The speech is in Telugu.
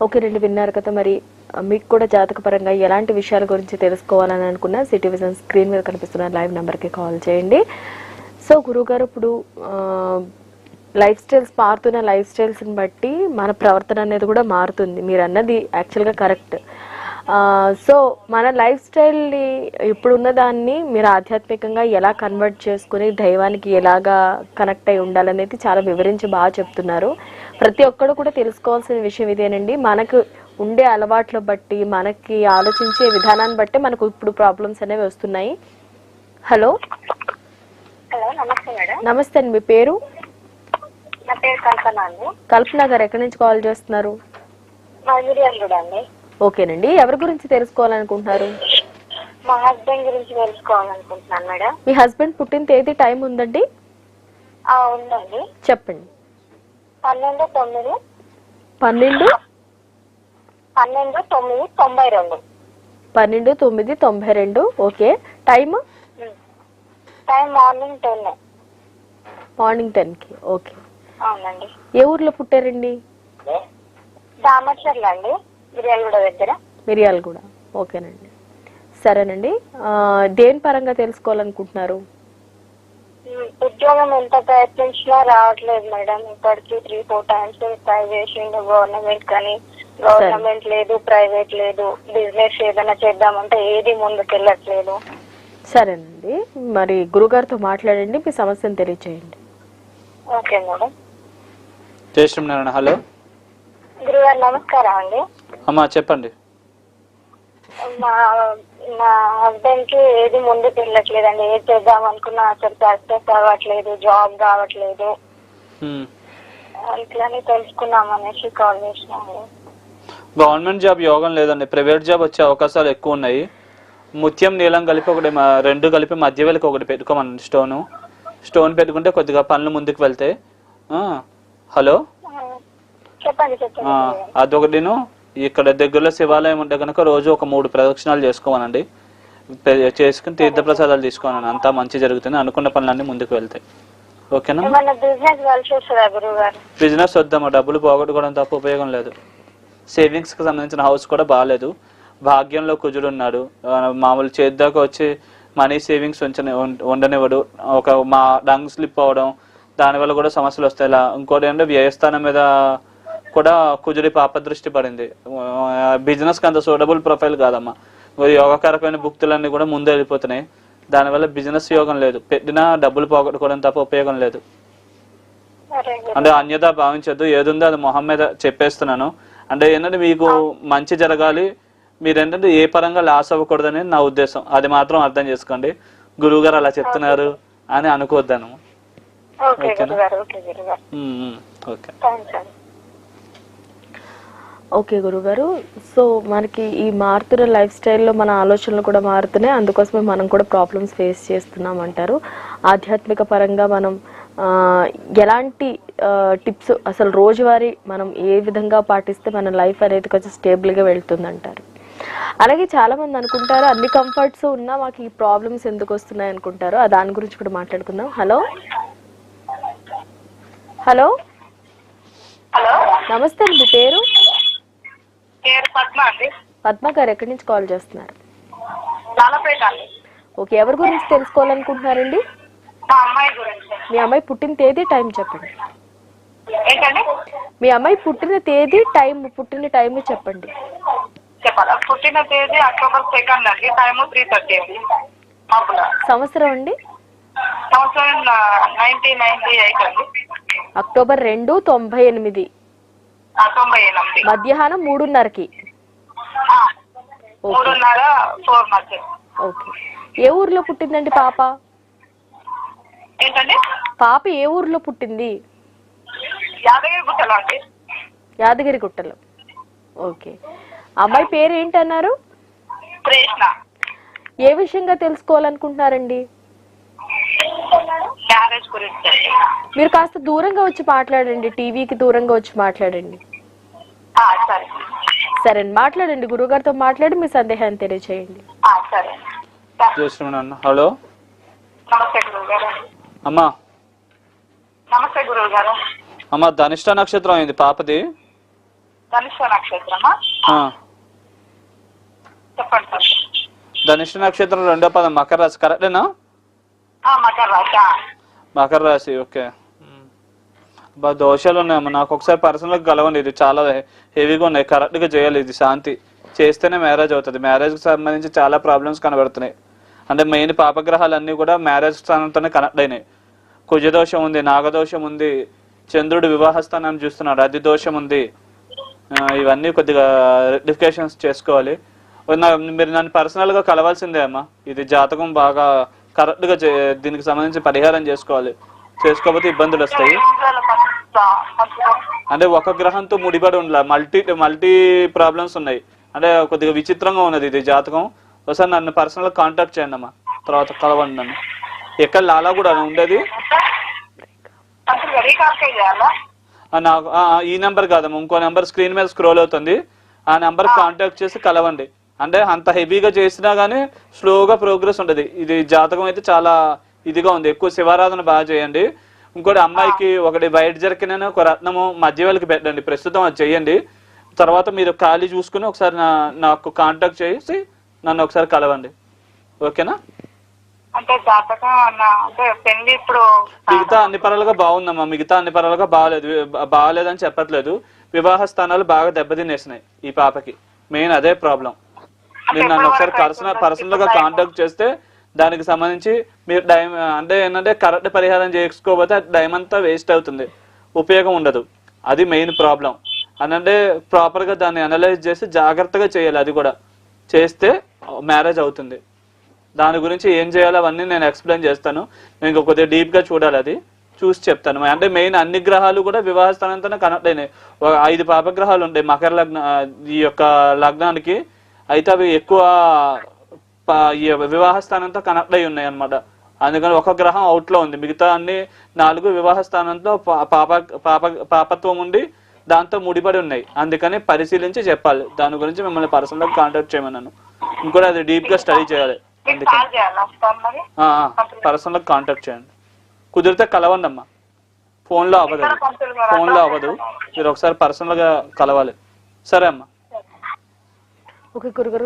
ఓకే రండి, విన్నారు కదా. మరి మీకు కూడా జాతకపరంగా ఎలాంటి విషయాల గురించి తెలుసుకోవాలని అనుకున్నా సిటీ విజన్ స్క్రీన్ మీద కనిపిస్తున్న లైవ్ నెంబర్కి కాల్ చేయండి. సో గురువుగారు, ఇప్పుడు లైఫ్ స్టైల్స్ మారుతున్న లైఫ్ స్టైల్స్ని బట్టి మన ప్రవర్తన అనేది కూడా మారుతుంది. మీరు అన్నది యాక్చువల్గా కరెక్ట్. సో మన లైఫ్ స్టైల్ని ఇప్పుడున్న దాన్ని మీరు ఆధ్యాత్మికంగా ఎలా కన్వర్ట్ చేసుకుని దైవానికి ఎలాగా కనెక్ట్ అయి ఉండాలనేది చాలా వివరించి బాగా చెప్తున్నారు. ప్రతి ఒక్కరు కూడా తెలుసుకోవాల్సిన విషయం ఇదేనండి. మనకు ఉండే అలవాట్ల బట్టి, మనకి ఆలోచించే విధానాన్ని బట్టి మనకు ఇప్పుడు ప్రాబ్లమ్స్ అనేవి వస్తున్నాయి. హలో నమస్తే మేడం. నమస్తే అండి, మీ పేరు? నా పేరు కల్పన అండి. కల్పన గారు ఎక్కడి నుంచి కాల్ చేస్తున్నారు? అండి. ఓకేనండి, ఎవరి గురించి తెలుసుకోవాలనుకుంటున్నారు? మా హస్బెండ్ గురించి తెలుసుకోవాలనుకుంటున్నాను మేడం. మీ హస్బెండ్ పుట్టిన తేదీ, టైం ఉందండి? ఉందండి. చెప్పండి. 12/9/92. 12/9/92. ఓకే. Time morning 10. మార్నింగ్ 10కి. ఓకే. అవునండి. ఏ ఊర్లో పుట్టారండి? దామర్చర్ల అండి, మిర్యాలగూడ దగ్గర. మిర్యాలగూడ. ఓకేనండి, సరేనండి. దేని పరంగా తెలుసుకోవాలనుకుంటున్నారు? ఉద్యోగం ఎంత ప్రయత్నించినా రావట్లేదు మేడం. ఇప్పటికి 3-4 టైమ్స్ ట్రై చేసిండు. గవర్నమెంట్ కానీ గవర్నమెంట్ లేదు, ప్రైవేట్ లేదు. బిజినెస్ ఏదైనా చేద్దామంటే ఏది ముందుకు వెళ్ళట్లేదు. సరేనండి, మరి గురుగారితో మాట్లాడండి, మీ సమస్యను తెలియచేయండి. Okay madam. జై శ్రీనారాయణ. హలో గురుగారు, నమస్కారం అండి. అమ్మా చెప్పండి. మా హస్బెండ్ కి ఏది ముందుకు వెళ్ళట్లేదండి. ఏది చేద్దాం అనుకున్నా అసలు సక్సెస్ అవ్వట్లేదు, జాబ్ రావట్లేదు. అట్లని తెలుసుకున్నాం అనేసి కాల్ చేసినాము. గవర్నమెంట్ జాబ్ యోగం లేదండి, ప్రైవేట్ జాబ్ వచ్చే అవకాశాలు ఎక్కువ ఉన్నాయి. ముత్యం నీలం కలిపి ఒకటి, రెండు కలిపి మధ్య వేళకి ఒకటి పెట్టుకోమనండి. స్టోన్ పెట్టుకుంటే కొద్దిగా పనులు ముందుకు వెళ్తాయి. హలో చెప్పండి. అదొకటిను. ఇక్కడ దగ్గరలో శివాలయం ఉంటే కనుక రోజు ఒక 3 ప్రదక్షిణాలు చేసుకోమనండి. చేసుకుని తీర్థప్రసాదాలు తీసుకోనండి. అంతా మంచి జరుగుతుంది, అనుకున్న పనులన్నీ ముందుకు వెళ్తాయి. ఓకేనా? బిజినెస్ వద్దామా, డబ్బులు పోగొట్టుకోవడం తప్ప ఉపయోగం లేదు. సేవింగ్స్ కి సంబంధించిన హౌస్ కూడా బాగాలేదు. భాగ్యంలో కుజుడు ఉన్నాడు. మామూలు చేద్దాక వచ్చి మనీ సేవింగ్స్ ఉండనివ్వడు. ఒక మా డంగ్ స్లిప్ అవ్వడం, దానివల్ల కూడా సమస్యలు వస్తాయి. ఇలా ఇంకోటి ఏంటంటే వ్యయస్థానం మీద కూడా కుజుడి పాప దృష్టి పడింది. బిజినెస్ కి అంత సూటబుల్ ప్రొఫైల్ కాదమ్మా. యోగకారకమైన భుక్తులన్నీ కూడా ముందే వెళ్ళిపోతున్నాయి. దానివల్ల బిజినెస్ యోగం లేదు. పెట్టినా డబ్బులు పోగొట్టుకోవడం తప్ప ఉపయోగం లేదు. అంటే అన్యత భావించద్దు. ఏదుందో అది మొహం మీద చెప్పేస్తున్నాను. అంటే ఏంటంటే మీకు మంచి జరగాలి, మీరేంటంటే ఏ పరంగా లాస్ అవ్వకూడదని నా ఉద్దేశం. అది మాత్రం అర్థం చేసుకోండి. గురువు గారు అలా చెప్తున్నారు అని అనుకోవద్దాను. ఓకే గురుగారు. సో మనకి ఈ మారుతున్న లైఫ్ స్టైల్లో మన ఆలోచనలు కూడా మారుతున్నాయి, అందుకోసమే మనం కూడా ప్రాబ్లమ్స్ ఫేస్ చేస్తున్నాం అంటారు. ఆధ్యాత్మిక పరంగా మనం ఎలాంటి టిప్స్, అసలు రోజువారీ మనం ఏ విధంగా పాటిస్తే మన లైఫ్ అనేది కొంచెం స్టేబుల్గా వెళ్తుందంటారు? అలాగే చాలా మంది అనుకుంటారు అన్ని కంఫర్ట్స్ ఉన్నా మాకు ఈ ప్రాబ్లమ్స్ ఎందుకు వస్తున్నాయి అనుకుంటారు. దాని గురించి కూడా మాట్లాడుకుందాం. హలో హలో నమస్తే అండి, మీ పేరు? పద్మ గారు ఎక్కడి నుంచి కాల్ చేస్తున్నారు? ఓకే, ఎవరి గురించి తెలుసుకోవాలనుకుంటున్నారండి? మీ అమ్మాయి పుట్టిన తేదీ, టైం చెప్పండి. మీ అమ్మాయి పుట్టిన తేదీ, పుట్టిన టైం చెప్పండి. పుట్టిన తేదీ October 2 అండి. టైము 3:30 అండి. సంవత్సరం అండి? సంవత్సరం 1998 అండి. అక్టోబర్ 2, 98. మధ్యాహ్నం 3:30కి. 3:30-4 మధ్య. ఓకే. ఏ ఊర్లో పుట్టిందండి పాప? ఏంటండి? పాప ఏ ఊర్లో పుట్టింది? యాదగిరిగుట్టలో అండి. యాదగిరిగుట్టలో. ఓకే. అమ్మాయి పేరు ఏంటన్నారు? కృష్ణ. ఏ విషయంగా తెలుసుకోవాలనుకుంటున్నారండి? మ్యారేజ్ గురించి. మీరు కాస్త దూరంగా వచ్చి మాట్లాడండి, టీవీకి దూరంగా వచ్చి మాట్లాడండి. సరే మాట్లాడండి, గురుగారితో మాట్లాడి మీ సందేహాన్ని తెలియచేయండి. హలో నమస్తే గురుగారు. అమ్మా. నమస్తే గురువు గారు. అమ్మా, ధనిష్ట నక్షత్రం అయింది పాపది. ధనుష నక్షత్రమా? ఆ, చెప్పండి సార్. ధనుష్ నక్షత్రం 2వ పదం మకర రాశి కరెక్టేనా? మకర రాశి. మకర రాశి ఓకే. దోషాలు ఉన్నాయమ్మా. నాకు ఒకసారి పర్సనల్గా కలవండి, ఇది చాలా హెవీగా ఉన్నాయి, కరెక్ట్గా చేయాలి, ఇది శాంతి చేస్తేనే మ్యారేజ్ అవుతుంది. మ్యారేజ్కి సంబంధించి చాలా ప్రాబ్లమ్స్ కనబడుతున్నాయి. అంటే మెయిన్ పాపగ్రహాలన్నీ కూడా మ్యారేజ్ స్థానంతోనే కనెక్ట్ అయినాయి. కుజదోషం ఉంది, నాగదోషం ఉంది, చంద్రుడు వివాహ స్థానాన్ని చూస్తున్నాడు, అది దోషం ఉంది. ఇవన్నీ కొద్దిగా రెక్టిఫికేషన్స్ చేసుకోవాలి. మీరు నన్ను పర్సనల్గా కలవాల్సిందే అమ్మా. ఇది జాతకం బాగా కరెక్ట్గా దీనికి సంబంధించి పరిహారం చేసుకోవాలి, చేసుకోకపోతే ఇబ్బందులు వస్తాయి. అంటే ఒక గ్రహంతో ముడిపడి ఉండాలి, మల్టీ ప్రాబ్లమ్స్ ఉన్నాయి. అంటే కొద్దిగా విచిత్రంగా ఉన్నది ఇది జాతకం. ఒకసారి నన్ను పర్సనల్గా కాంటాక్ట్ చేయండి అమ్మా, తర్వాత కలవండి నన్ను. ఎక్కడ లాలా కూడా ఉండేది నాకు ఈ నెంబర్ కాదమ్మా, ఇంకో నెంబర్ స్క్రీన్ మీద స్క్రోల్ అవుతుంది, ఆ నెంబర్ కాంటాక్ట్ చేసి కలవండి. అంటే అంత హెవీగా చేసినా కానీ స్లోగా ప్రోగ్రెస్ ఉంటుంది. ఇది జాతకం అయితే చాలా ఇదిగా ఉంది. ఎక్కువ శివారాధన బాగా చేయండి. ఇంకోటి అమ్మాయికి ఒకటి వైట్ జర్కిన్ ఒక రత్నము మధ్యవేళకి పెట్టండి, ప్రస్తుతం అది చెయ్యండి. తర్వాత మీరు ఖాళీ చూసుకుని ఒకసారి నాకు కాంటాక్ట్ చేసి నన్ను ఒకసారి కలవండి, ఓకేనా? అంటే జాతకం అంటే పెళ్లి ఇప్పుడు మిగతా అన్ని పరాలుగా బాగుందమ్మా, మిగతా అన్ని పరాలుగా బాగాలేదని చెప్పట్లేదు. వివాహ స్థానాలు బాగా దెబ్బతినేసినాయి ఈ పాపకి, మెయిన్ అదే ప్రాబ్లం. మీరు నన్ను ఒకసారి పర్సనల్ గా కాంటాక్ట్ చేస్తే దానికి సంబంధించి మీరు అంటే ఏంటంటే కరెక్ట్ పరిహారం చేసుకోకపోతే టైం అంతా వేస్ట్ అవుతుంది, ఉపయోగం ఉండదు. అది మెయిన్ ప్రాబ్లం. అంటే ప్రాపర్ గా దాన్ని అనలైజ్ చేసి జాగ్రత్తగా చేయాలి, అది కూడా చేస్తే మ్యారేజ్ అవుతుంది. దాని గురించి ఏం చేయాలో అవన్నీ నేను ఎక్స్ప్లెయిన్ చేస్తాను. నేను కొద్దిగా డీప్ గా చూడాలి, అది చూసి చెప్తాను. అంటే మెయిన్ అన్ని గ్రహాలు కూడా వివాహ స్థానంతోనే కనెక్ట్ అయినాయి. 5 పాపగ్రహాలు ఉంటాయి మకర లగ్న ఈ యొక్క లగ్నానికి, అయితే అవి ఎక్కువ వివాహ స్థానంతో కనెక్ట్ అయి ఉన్నాయి అనమాట. అందుకని ఒక గ్రహం అవుట్ లో ఉంది, మిగతా అన్ని 4 వివాహ స్థానంతో పాపత్వం ఉండి దాంతో ముడిపడి ఉన్నాయి. అందుకని పరిశీలించి చెప్పాలి. దాని గురించి మిమ్మల్ని పర్సనల్ గా కాంటాక్ట్ చేయమన్నాను. ఇంకోటి అది డీప్ గా స్టడీ చేయాలి, అందుకని పర్సనల్ గా కాంటాక్ట్ చేయండి. కుదిరితే కలవండి అమ్మా, ఫోన్లో అవ్వదు, మీరు ఒకసారి పర్సనల్ గా కలవాలి. సరే అమ్మా. ఓకే గురుగారు.